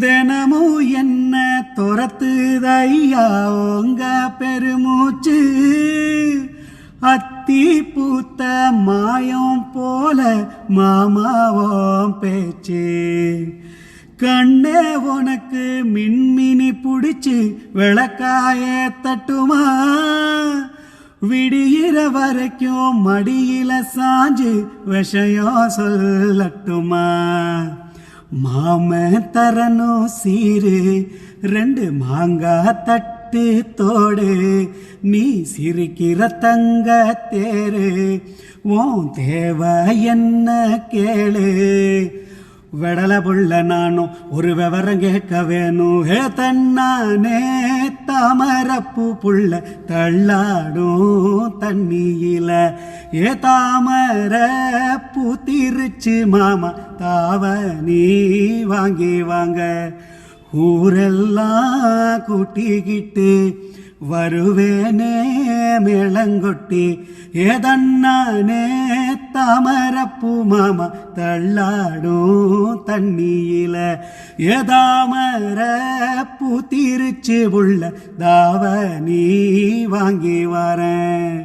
தினமும் என்ன துரத்துதையா உங்க பெருமூச்சு அத்தி பூத்த மாயம் போல மாமாவோம் பேச்சு கண்ணே உனக்கு மின்மினி புடிச்சு விளக்காய தட்டுமா விடியிற வரைக்கும் மடியில சாஞ்சு விஷயம் சொல்லட்டுமா மாம தரணும் சீரு 2 மாங்காய் தட்டு தோடு நீ சிரிக்கிற தங்க தேரு உன் தேவை என்ன கேளு வெடல புள்ள நானும் ஒரு விவரம் கேட்க வேணும் ஹே தன்னானே தாமரப்பூ புள்ள தள்ளாடும் தண்ணியில ஏ தாமர பூத்திருச்சு மாமா தாவணி வாங்கி வாங்க ஊரெல்லாம் கூட்டிக்கிட்டு வருவேனே மேளங்கொட்டி ஏதன்னானே தாமரப்பூ மாமா தள்ளாடும் தண்ணியில ஏதாமர பூத்திருச்சு உள்ள தாவணி வாங்கி வரேன்.